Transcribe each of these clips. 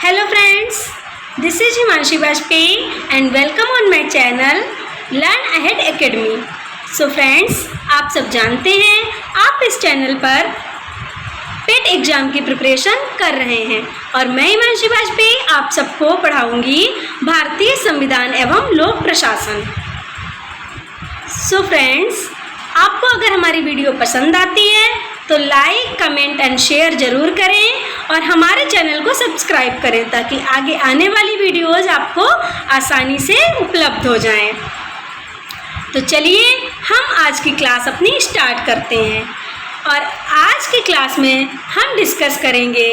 Hello friends, this is Himanshi Bajpayee and welcome on my channel Learn Ahead Academy. So friends, आप सब जानते हैं आप इस चैनल पर पेट एग्जाम की प्रिपरेशन कर रहे हैं और मैं हिमांशी बाजपेयी आप सबको पढ़ाऊंगी भारतीय संविधान एवं लोक प्रशासन। सो फ्रेंड्स, आपको अगर हमारी वीडियो पसंद आती है तो लाइक, कमेंट एंड शेयर ज़रूर करें और हमारे चैनल को सब्सक्राइब करें ताकि आगे आने वाली वीडियोज़ आपको आसानी से उपलब्ध हो जाएं। तो चलिए हम आज की क्लास अपनी स्टार्ट करते हैं और आज की क्लास में हम डिस्कस करेंगे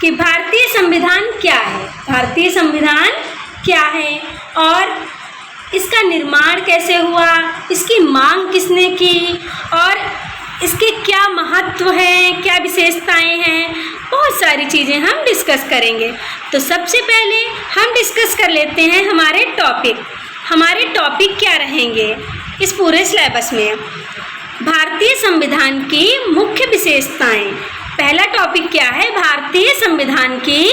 कि भारतीय संविधान क्या है, भारतीय संविधान क्या है और इसका निर्माण कैसे हुआ, इसकी मांग किसने की और इसके क्या महत्व है, क्या विशेषताएं हैं, बहुत सारी चीज़ें हम डिस्कस करेंगे। तो सबसे पहले हम डिस्कस कर लेते हैं हमारे टॉपिक क्या रहेंगे इस पूरे सिलेबस में। भारतीय संविधान की मुख्य विशेषताएं। पहला टॉपिक क्या है, भारतीय संविधान की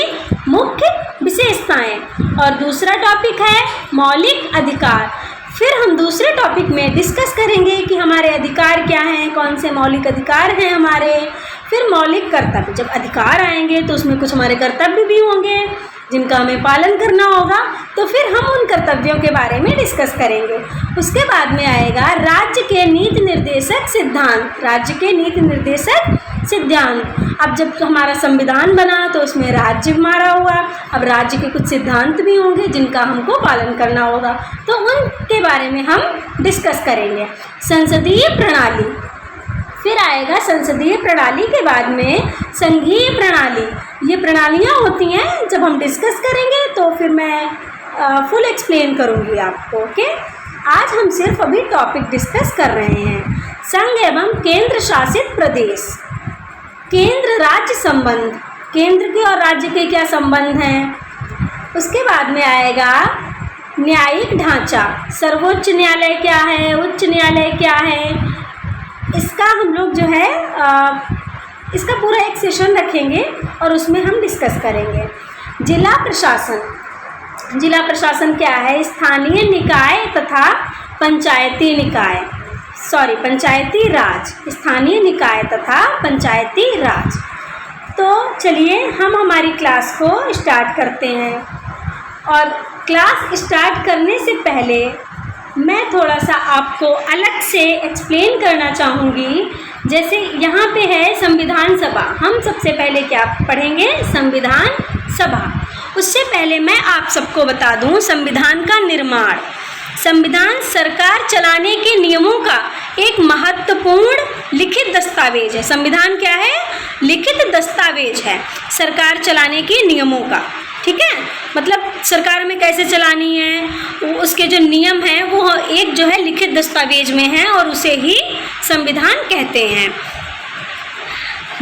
मुख्य विशेषताएं और दूसरा टॉपिक है मौलिक अधिकार। फिर हम दूसरे टॉपिक में डिस्कस करेंगे कि हमारे अधिकार क्या हैं, कौन से मौलिक अधिकार हैं हमारे। फिर मौलिक कर्तव्य, जब अधिकार आएंगे तो उसमें कुछ हमारे कर्तव्य भी होंगे जिनका हमें पालन करना होगा, तो फिर हम उन कर्तव्यों के बारे में डिस्कस करेंगे। उसके बाद में आएगा राज्य के नीति निर्देशक सिद्धांत, राज्य के नीति निर्देशक सिद्धांत। अब जब हमारा संविधान बना तो उसमें राज्य हमारा हुआ, अब राज्य के कुछ सिद्धांत भी होंगे जिनका हमको पालन करना होगा, तो उनके बारे में हम डिस्कस करेंगे। संसदीय प्रणाली, फिर आएगा संसदीय प्रणाली के बाद में संघीय प्रणाली। ये प्रणालियाँ होती हैं, जब हम डिस्कस करेंगे तो फिर मैं फुल एक्सप्लेन करूँगी आपको। ओके, आज हम सिर्फ अभी टॉपिक डिस्कस कर रहे हैं। संघ एवं केंद्र शासित प्रदेश, केंद्र राज्य संबंध, केंद्र के और राज्य के क्या संबंध हैं। उसके बाद में आएगा न्यायिक ढांचा, सर्वोच्च न्यायालय क्या है, उच्च न्यायालय क्या है, इसका हम लोग जो है इसका पूरा एक सेशन रखेंगे और उसमें हम डिस्कस करेंगे। जिला प्रशासन, जिला प्रशासन क्या है, स्थानीय निकाय तथा पंचायती निकाय, पंचायती राज, स्थानीय निकाय तथा पंचायती राज। तो चलिए हम हमारी क्लास को स्टार्ट करते हैं और क्लास स्टार्ट करने से पहले मैं थोड़ा सा आपको अलग से एक्सप्लेन करना चाहूँगी। जैसे यहाँ पे है संविधान सभा, हम सबसे पहले क्या पढ़ेंगे, संविधान सभा। उससे पहले मैं आप सबको बता दूँ संविधान का निर्माण। संविधान सरकार चलाने के नियमों का एक महत्वपूर्ण लिखित दस्तावेज है। संविधान क्या है, लिखित दस्तावेज है सरकार चलाने के नियमों का। ठीक है, मतलब सरकार में कैसे चलानी है, उसके जो नियम हैं वो एक जो है लिखित दस्तावेज में है और उसे ही संविधान कहते हैं,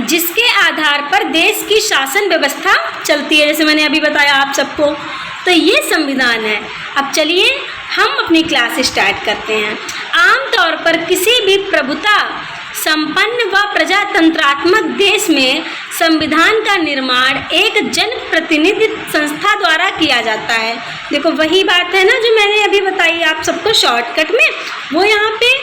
जिसके आधार पर देश की शासन व्यवस्था चलती है, जैसे मैंने अभी बताया आप सबको। तो ये संविधान है। अब चलिए हम अपनी क्लास स्टार्ट करते हैं। आमतौर पर किसी भी प्रभुता संपन्न व प्रजातंत्रात्मक देश में संविधान का निर्माण एक जनप्रतिनिधि संस्था द्वारा किया जाता है। देखो वही बात है ना जो मैंने अभी बताई आप सबको शॉर्टकट में, वो यहाँ पे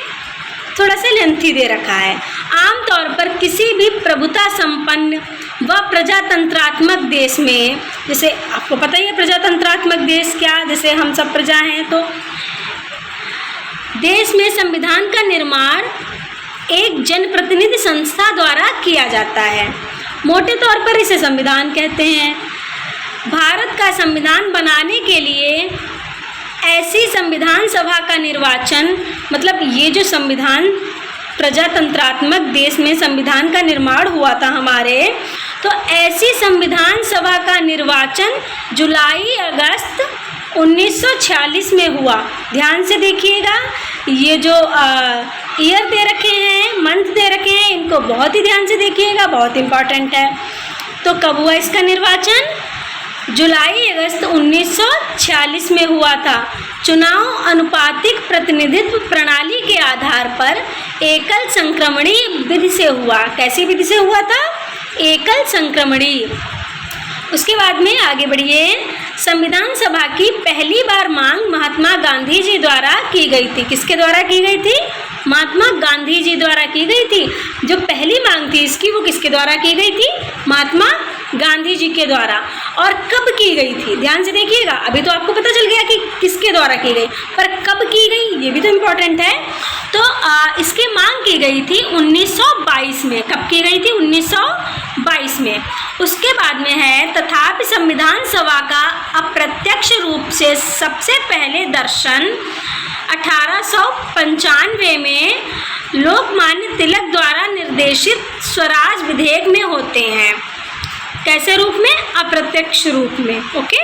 थोड़ा सा लेंथी दे रखा है। आमतौर पर किसी भी प्रभुता संपन्न व प्रजातंत्रात्मक देश में, जैसे आपको पता ही है प्रजातंत्रात्मक देश क्या, जैसे हम सब प्रजा हैं, तो देश में संविधान का निर्माण एक जनप्रतिनिधि संस्था द्वारा किया जाता है। मोटे तौर पर इसे संविधान कहते हैं। भारत का संविधान बनाने के लिए ऐसी संविधान सभा का निर्वाचन, मतलब ये जो संविधान प्रजातंत्रात्मक देश में संविधान का निर्माण हुआ था हमारे, तो ऐसी संविधान सभा का निर्वाचन जुलाई-अगस्त 1946 में हुआ। ध्यान से देखिएगा, ये जो ईयर दे रखे हैं, मंथ दे रखे हैं, इनको बहुत ही ध्यान से देखिएगा, बहुत इम्पॉर्टेंट है। तो कब हुआ इसका निर्वाचन, जुलाई-अगस्त 1946 में हुआ था। चुनाव अनुपातिक प्रतिनिधित्व प्रणाली के आधार पर एकल संक्रमणी विधि से हुआ। कैसी विधि से हुआ था, एकल संक्रमणी। उसके बाद में आगे बढ़िए। संविधान सभा की पहली बार मांग महात्मा गांधी जी द्वारा की गई थी। किसके द्वारा की गई थी? महात्मा गांधी जी द्वारा की गई थी। जो पहली मांग थी इसकी, वो किसके द्वारा की गई थी? महात्मा गांधी जी के द्वारा। और कब की गई थी? ध्यान से देखिएगा। अभी तो आपको पता चल गया कि किसके द्वारा की गई, पर कब की गई ये भी तो इम्पोर्टेंट है। तो इसकी मांग की गई थी 1922 में। कब की गई थी? 1922 में। उसके बाद में है, तथापि संविधान सभा का अप्रत्यक्ष रूप से सबसे पहले दर्शन 1895 में लोकमान्य तिलक द्वारा निर्देशित स्वराज विधेयक में होते हैं। कैसे रूप में? अप्रत्यक्ष रूप में। ओके।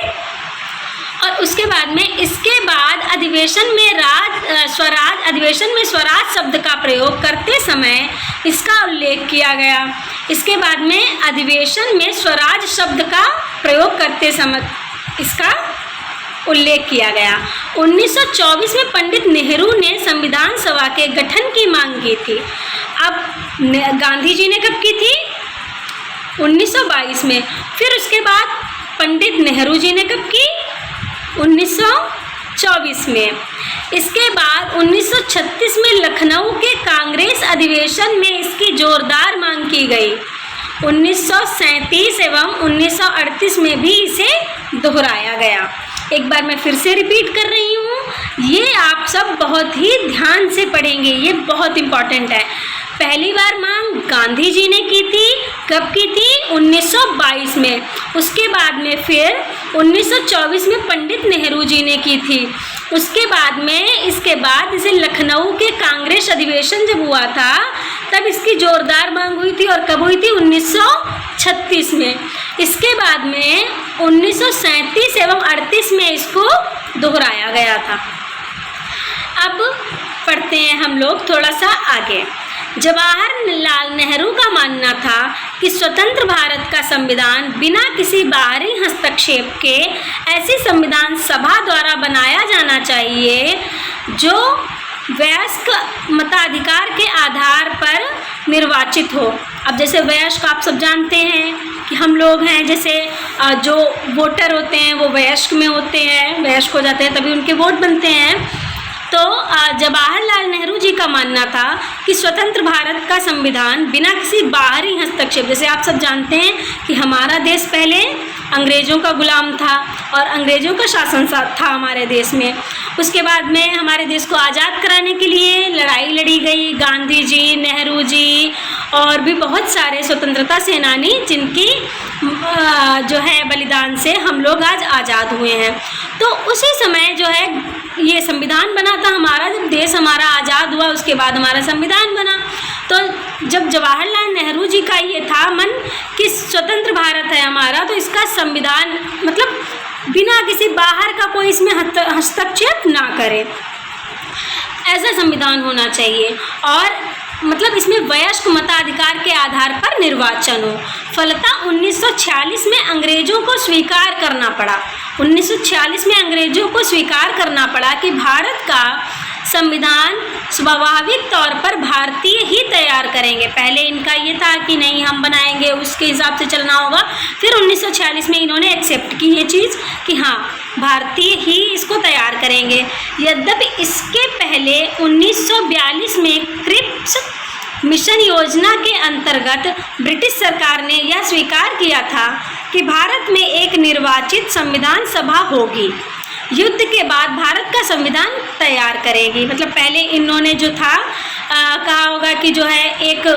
और उसके बाद में, इसके बाद अधिवेशन में स्वराज शब्द का प्रयोग करते समय इसका उल्लेख किया गया। इसके बाद में अधिवेशन में स्वराज शब्द का प्रयोग करते समय इसका उल्लेख किया गया। 1924 में पंडित नेहरू ने संविधान सभा के गठन की मांग की थी। अब गांधी जी ने कब की थी? 1922 में। फिर उसके बाद पंडित नेहरू जी ने कब की? 1924 में। इसके बाद 1936 में लखनऊ के कांग्रेस अधिवेशन में इसकी जोरदार मांग की गई। 1937 एवं 1938 में भी इसे दोहराया गया। एक बार मैं फिर से रिपीट कर रही हूँ, ये आप सब बहुत ही ध्यान से पढ़ेंगे, ये बहुत इम्पॉर्टेंट है। पहली बार मांग गांधी जी ने की थी। कब की थी? 1922 में। उसके बाद में फिर 1924 में पंडित नेहरू जी ने की थी। उसके बाद में, इसके बाद इसे लखनऊ के कांग्रेस अधिवेशन जब हुआ था तब इसकी जोरदार मांग हुई थी। और कब हुई थी? 1936 में। इसके बाद में 1937 एवं 38 में इसको दोहराया गया था। अब पढ़ते हैं हम लोग थोड़ा सा आगे। जवाहरलाल नेहरू का मानना था कि स्वतंत्र भारत का संविधान बिना किसी बाहरी हस्तक्षेप के ऐसी संविधान सभा द्वारा बनाया जाना चाहिए जो वयस्क मताधिकार के आधार पर निर्वाचित हो। अब जैसे वयस्क आप सब जानते हैं कि हम लोग हैं, जैसे जो वोटर होते हैं वो वयस्क में होते हैं, वयस्क हो जाते हैं तभी उनके वोट बनते हैं। तो जवाहरलाल नेहरू जी का मानना था कि स्वतंत्र भारत का संविधान बिना किसी बाहरी हस्तक्षेप, जैसे आप सब जानते हैं कि हमारा देश पहले अंग्रेज़ों का गुलाम था और अंग्रेज़ों का शासन था हमारे देश में। उसके बाद में हमारे देश को आज़ाद कराने के लिए लड़ाई लड़ी गई। गांधी जी, नेहरू जी और भी बहुत सारे स्वतंत्रता सेनानी जिनकी जो है बलिदान से हम लोग आज आज़ाद हुए हैं। तो उसी समय जो है ये संविधान बना था हमारा। जब देश हमारा आज़ाद हुआ उसके बाद हमारा संविधान बना। तो जब जवाहरलाल नेहरू जी का ये था मन कि स्वतंत्र भारत है हमारा, तो इसका संविधान मतलब बिना किसी बाहर का कोई इसमें हस्तक्षेप ना करे, ऐसा संविधान होना चाहिए। और मतलब इसमें वयस्क मताधिकार के आधार पर निर्वाचन हो। फलतः 1946 में अंग्रेज़ों को स्वीकार करना पड़ा। 1946 में अंग्रेज़ों को स्वीकार करना पड़ा कि भारत का संविधान स्वाभाविक तौर पर भारतीय ही तैयार करेंगे। पहले इनका ये था कि नहीं हम बनाएंगे, उसके हिसाब से चलना होगा। फिर 1946 में इन्होंने एक्सेप्ट की ये चीज़ कि हाँ भारतीय ही इसको तैयार करेंगे। यद्यपि इसके पहले 1942 में क्रिप्स मिशन योजना के अंतर्गत ब्रिटिश सरकार ने यह स्वीकार किया था कि भारत में एक निर्वाचित संविधान सभा होगी, युद्ध के बाद भारत का संविधान तैयार करेगी। मतलब पहले इन्होंने जो था कहा होगा कि जो है एक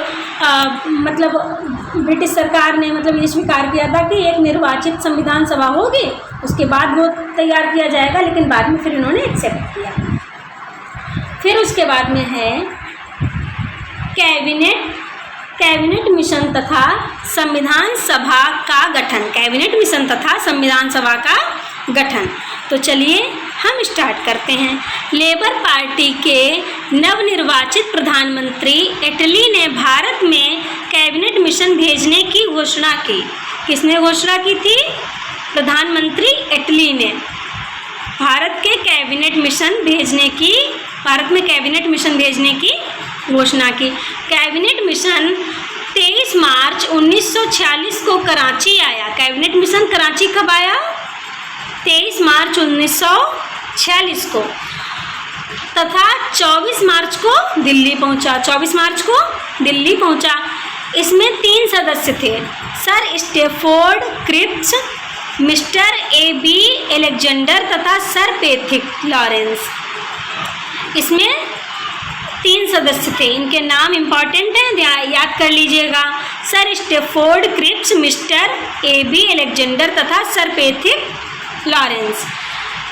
मतलब ब्रिटिश सरकार ने मतलब ये स्वीकार किया था कि एक निर्वाचित संविधान सभा होगी, उसके बाद वो तैयार किया जाएगा। लेकिन बाद में फिर इन्होंने एक्सेप्ट किया। फिर उसके बाद में है कैबिनेट मिशन तथा संविधान सभा का गठन। कैबिनेट मिशन तथा संविधान सभा का गठन। तो चलिए हम स्टार्ट करते हैं। लेबर पार्टी के नवनिर्वाचित प्रधानमंत्री एटली ने भारत में कैबिनेट मिशन भेजने की घोषणा की। किसने घोषणा की थी? प्रधानमंत्री एटली ने भारत में कैबिनेट मिशन भेजने की घोषणा की। कैबिनेट मिशन 23 मार्च 1946 को कराची आया। कैबिनेट मिशन कराची कब आया? 23 मार्च 1946 को, तथा 24 मार्च को दिल्ली पहुंचा। 24 मार्च को दिल्ली पहुंचा। इसमें 3 सदस्य थे, sir Stafford Cripps, mister A.B. Alexander तथा सर पैथिक लॉरेंस। इसमें 3 सदस्य थे। इनके नाम इम्पॉर्टेंट हैं, याद कर लीजिएगा। Sir Stafford Cripps, mister A.B. Alexander तथा सर पैथिक लॉरेंस।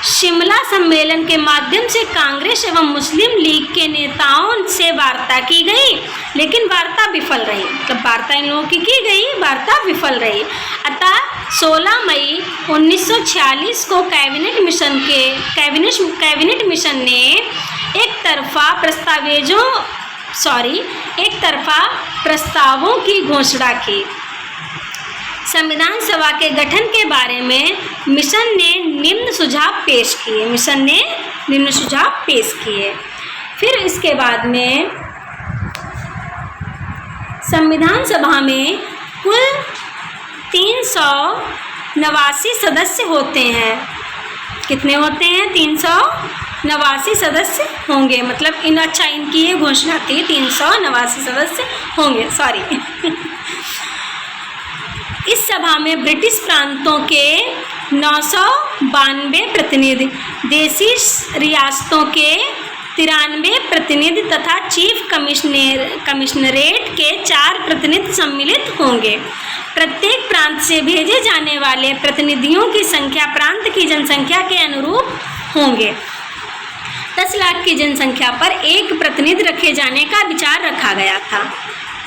शिमला सम्मेलन के माध्यम से कांग्रेस एवं मुस्लिम लीग के नेताओं से वार्ता की गई, लेकिन वार्ता विफल रही। मतलब वार्ता इन लोगों की गई, वार्ता विफल रही। अतः 16 मई 1946 को कैबिनेट मिशन ने एक तरफा प्रस्तावों की घोषणा की। संविधान सभा के गठन के बारे में मिशन ने निम्न सुझाव पेश किए। फिर इसके बाद में संविधान सभा में कुल 389 सदस्य होते हैं। कितने होते हैं? 389 सदस्य होंगे। मतलब इनकी ये घोषणा थी, 389 सदस्य होंगे, सॉरी। इस सभा में ब्रिटिश प्रांतों के 992 प्रतिनिधि, देसी रियासतों के 93 प्रतिनिधि तथा चीफ कमिश्नरेट के 4 प्रतिनिधि सम्मिलित होंगे। प्रत्येक प्रांत से भेजे जाने वाले प्रतिनिधियों की संख्या प्रांत की जनसंख्या के अनुरूप होंगे। 10 लाख की जनसंख्या पर एक प्रतिनिधि रखे जाने का विचार रखा गया था।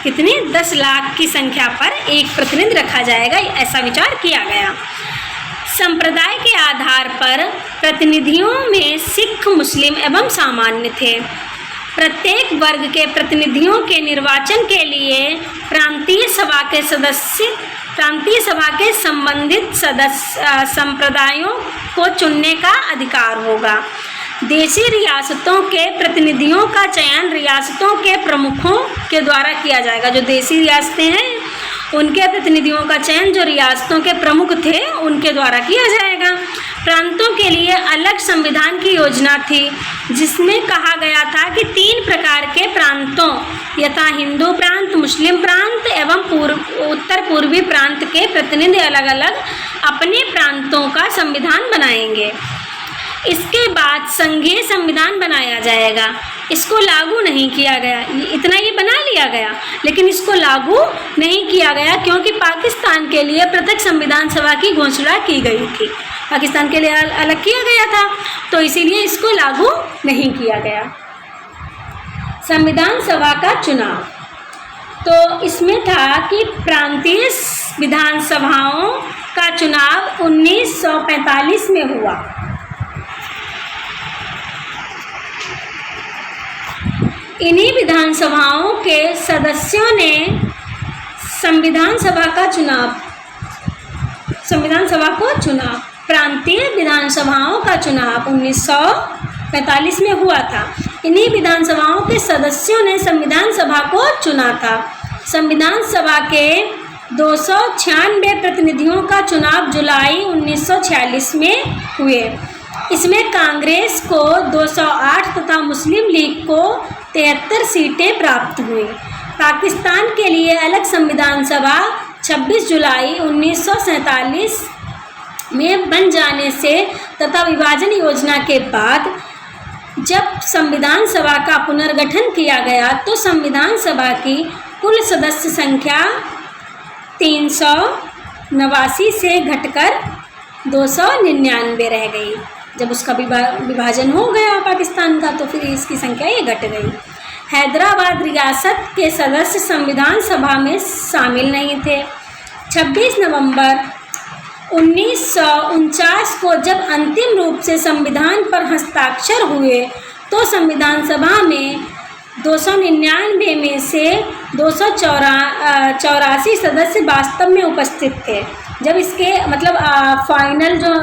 कितनी? 10 लाख की संख्या पर एक प्रतिनिधि रखा जाएगा, ऐसा विचार किया गया। संप्रदाय के आधार पर प्रतिनिधियों में सिख, मुस्लिम एवं सामान्य थे। प्रत्येक वर्ग के प्रतिनिधियों के निर्वाचन के लिए प्रांतीय सभा के संबंधित संप्रदायों को चुनने का अधिकार होगा। देशी रियासतों के प्रतिनिधियों का चयन रियासतों के प्रमुखों के द्वारा किया जाएगा। जो देशी रियासतें हैं उनके प्रतिनिधियों का चयन जो रियासतों के प्रमुख थे उनके द्वारा किया जाएगा। प्रांतों के लिए अलग संविधान की योजना थी, जिसमें कहा गया था कि 3 प्रकार के प्रांतों यथा हिंदू प्रांत, मुस्लिम प्रांत एवं उत्तर पूर्वी प्रांत के प्रतिनिधि अलग अलग अपने प्रांतों का संविधान बनाएंगे। इसके बाद संघीय संविधान बनाया जाएगा। इसको लागू नहीं किया गया, इतना ही बना लिया गया, लेकिन इसको लागू नहीं किया गया क्योंकि पाकिस्तान के लिए पृथक संविधान सभा की घोषणा की गई थी। पाकिस्तान के लिए अलग किया गया था, तो इसीलिए इसको लागू नहीं किया गया। संविधान सभा का चुनाव, तो इसमें था कि प्रांतीय विधानसभाओं का चुनाव 1945 में हुआ। इन्हीं विधानसभाओं के सदस्यों ने संविधान सभा को चुना। प्रांतीय विधानसभाओं का चुनाव 1945 में हुआ था। इन्हीं विधानसभाओं के सदस्यों ने संविधान सभा को चुना था। संविधान सभा के 296 प्रतिनिधियों का चुनाव जुलाई 1946 में हुए। इसमें कांग्रेस को 208 तथा मुस्लिम लीग को 73 सीटें प्राप्त हुई। पाकिस्तान के लिए अलग संविधान सभा 26 जुलाई 1947 में बन जाने से तथा विभाजन योजना के बाद जब संविधान सभा का पुनर्गठन किया गया तो संविधान सभा की कुल सदस्य संख्या 389 से घटकर 299 रह गई। जब उसका विभाजन हो गया पाकिस्तान का तो फिर इसकी संख्या ये घट गई। हैदराबाद रियासत के सदस्य संविधान सभा में शामिल नहीं थे। 26 नवंबर 1949 को जब अंतिम रूप से संविधान पर हस्ताक्षर हुए तो संविधान सभा में 299 में से 284 सदस्य वास्तव में उपस्थित थे। जब इसके मतलब फाइनल जो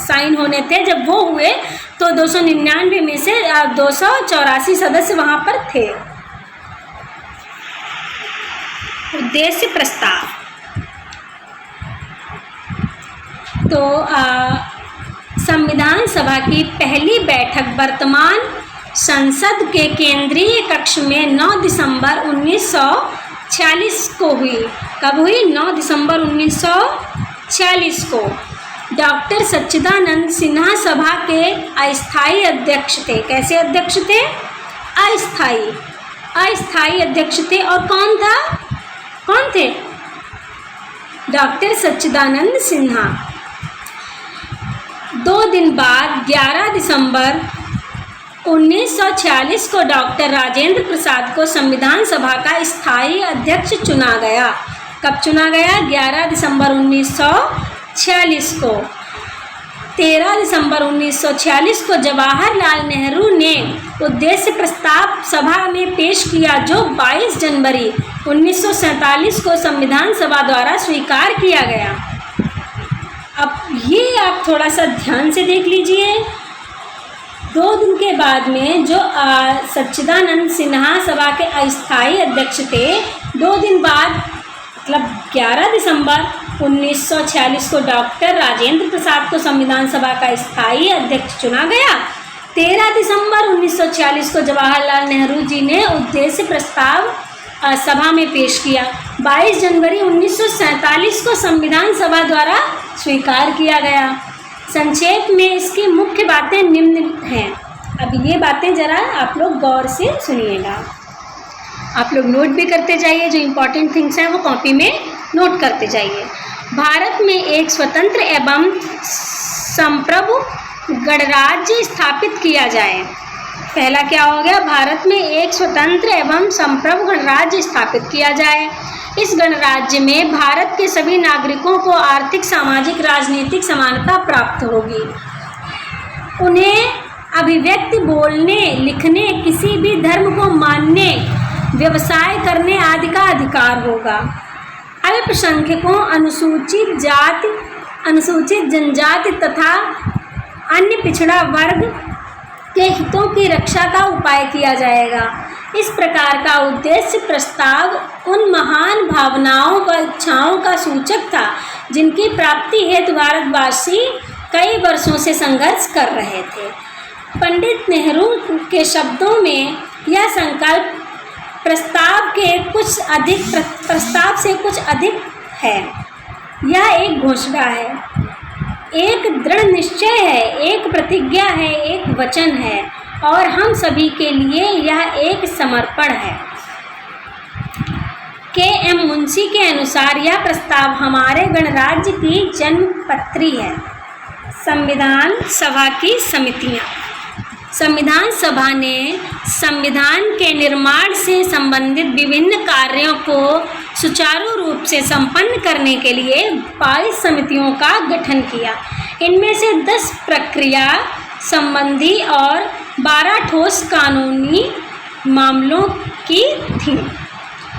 साइन होने थे जब वो हुए तो 299 में से 284 सदस्य वहाँ पर थे। उद्देश्य प्रस्ताव। तो संविधान सभा की पहली बैठक वर्तमान संसद के केंद्रीय कक्ष में 9 दिसंबर 1946 को हुई। कब हुई? 9 दिसंबर 1946 को। डॉक्टर सच्चिदानंद सिन्हा सभा के अस्थायी अध्यक्ष थे। कैसे अध्यक्ष थे? अस्थायी अध्यक्ष थे। और कौन थे? डॉक्टर सच्चिदानंद सिन्हा। 2 दिन बाद 11 दिसंबर 1946 को डॉक्टर राजेंद्र प्रसाद को संविधान सभा का स्थायी अध्यक्ष चुना गया। कब चुना गया? 11 दिसंबर 1946 को। 13 दिसंबर 1946 को जवाहरलाल नेहरू ने उद्देश्य प्रस्ताव सभा में पेश किया, जो 22 जनवरी 1947 को संविधान सभा द्वारा स्वीकार किया गया। अब ये आप थोड़ा सा ध्यान से देख लीजिए। 2 दिन के बाद में जो सच्चिदानंद सिन्हा सभा के अस्थायी अध्यक्ष थे, 2 दिन बाद मतलब 11 दिसंबर 1946 को डॉक्टर राजेंद्र प्रसाद को संविधान सभा का स्थायी अध्यक्ष चुना गया। 13 दिसंबर 1946 को जवाहरलाल नेहरू जी ने उद्देश्य प्रस्ताव सभा में पेश किया। 22 जनवरी 1947 को संविधान सभा द्वारा स्वीकार किया गया। संक्षेप में इसकी मुख्य बातें निम्न हैं। अब ये बातें ज़रा आप लोग गौर से सुनिएगा। आप लोग नोट भी करते जाइए, जो इम्पोर्टेंट थिंग्स हैं वो कॉपी में नोट करते जाइए। भारत में एक स्वतंत्र एवं संप्रभु गणराज्य स्थापित किया जाए। पहला क्या हो गया? भारत में एक स्वतंत्र एवं संप्रभु गणराज्य स्थापित किया जाए। इस गणराज्य में भारत के सभी नागरिकों को आर्थिक, सामाजिक, राजनीतिक समानता प्राप्त होगी। उन्हें अभिव्यक्ति, बोलने, लिखने, किसी भी धर्म को मानने, व्यवसाय करने आदि का अधिकार होगा। अल्पसंख्यकों, अनुसूचित जाति, अनुसूचित जनजाति तथा अन्य पिछड़ा वर्ग के हितों की रक्षा का उपाय किया जाएगा। इस प्रकार का उद्देश्य प्रस्ताव उन महान भावनाओं व इच्छाओं का सूचक था जिनकी प्राप्ति हेतु भारतवासी कई वर्षों से संघर्ष कर रहे थे। पंडित नेहरू के शब्दों में यह संकल्प प्रस्ताव से कुछ अधिक है। यह एक घोषणा है, एक दृढ़ निश्चय है, एक प्रतिज्ञा है, एक वचन है और हम सभी के लिए यह एक समर्पण है। के.एम. मुंशी के अनुसार यह प्रस्ताव हमारे गणराज्य की जन्मपत्री है। संविधान सभा की समितियां। संविधान सभा ने संविधान के निर्माण से संबंधित विभिन्न कार्यों को सुचारू रूप से संपन्न करने के लिए 22 समितियों का गठन किया। इनमें से 10 प्रक्रिया संबंधी और 12 ठोस कानूनी मामलों की थी।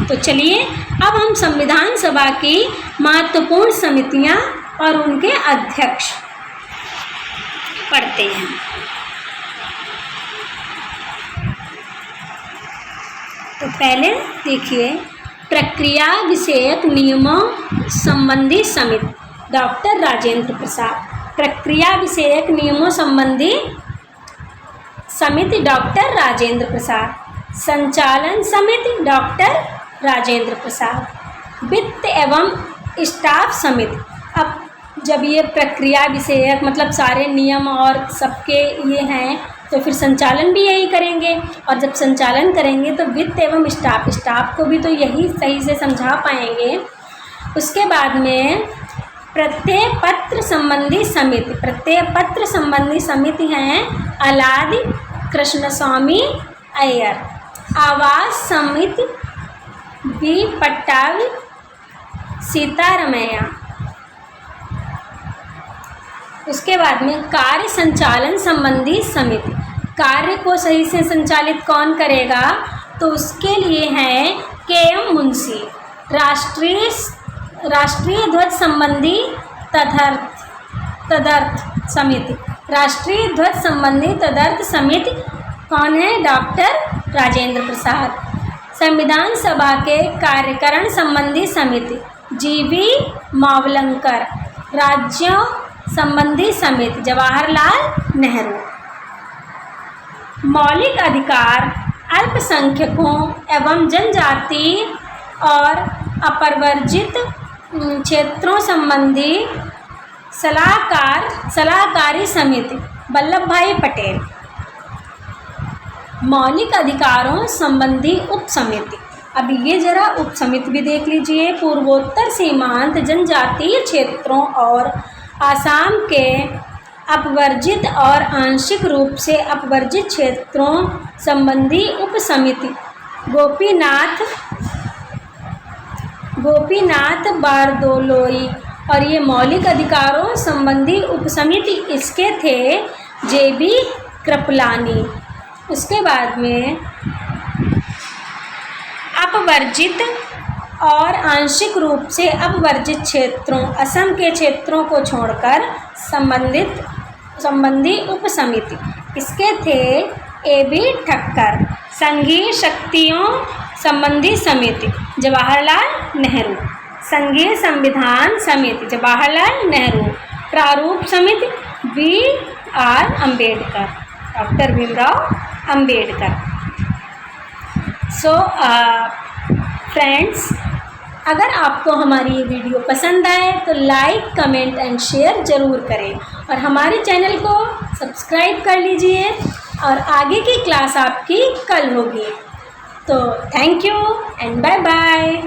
तो चलिए अब हम संविधान सभा की महत्वपूर्ण समितियां और उनके अध्यक्ष पढ़ते हैं। तो पहले देखिए, प्रक्रिया विषयक नियमों संबंधी समिति, डॉक्टर राजेंद्र प्रसाद। प्रक्रिया विषयक नियमों संबंधी समिति, डॉक्टर राजेंद्र प्रसाद। संचालन समिति, डॉक्टर राजेंद्र प्रसाद। वित्त एवं स्टाफ समिति। अब जब ये प्रक्रिया विषयक मतलब सारे नियम और सबके ये हैं, तो फिर संचालन भी यही करेंगे, और जब संचालन करेंगे तो वित्त एवं स्टाफ को भी तो यही सही से समझा पाएंगे। उसके बाद में प्रत्यय पत्र संबंधी समिति। प्रत्यय पत्र संबंधी समिति हैं अलादि कृष्णस्वामी अय्यर। आवास समिति बी पट्टावी सीतारमैया। उसके बाद में कार्य संचालन संबंधी समिति। कार्य को सही से संचालित कौन करेगा? तो उसके लिए है के.एम. मुंशी। राष्ट्रीय ध्वज संबंधी तदर्थ समिति। राष्ट्रीय ध्वज संबंधी तदर्थ समिति कौन है? डॉक्टर राजेंद्र प्रसाद। संविधान सभा के कार्यकरण संबंधी समिति जीवी मावलंकर। राज्यों संबंधी समिति जवाहरलाल नेहरू। मौलिक अधिकार अल्पसंख्यकों एवं जनजाति और अपरवर्जित क्षेत्रों संबंधी सलाहकारी समिति वल्लभ भाई पटेल। मौलिक अधिकारों संबंधी उप समिति। अब ये जरा उप समिति भी देख लीजिए। पूर्वोत्तर सीमांत जनजातीय क्षेत्रों और आसाम के अपवर्जित और आंशिक रूप से अपवर्जित क्षेत्रों संबंधी उप समिति गोपीनाथ बारदोलोई। और ये मौलिक अधिकारों संबंधी उप समिति इसके थे JB कृपलानी। उसके बाद में अपवर्जित और आंशिक रूप से अपवर्जित क्षेत्रों असम के क्षेत्रों को छोड़कर संबंधी उप समिति इसके थे AB ठक्कर। संघीय शक्तियों संबंधी समिति जवाहरलाल नेहरू। संघीय संविधान समिति जवाहरलाल नेहरू। प्रारूप समिति BR Ambedkar, doctor Bhimrao Ambedkar. So friends, अगर आपको हमारी ये वीडियो पसंद आए तो लाइक, कमेंट एंड शेयर ज़रूर करें और हमारे चैनल को सब्सक्राइब कर लीजिए। और आगे की क्लास आपकी कल होगी। तो thank you and bye bye.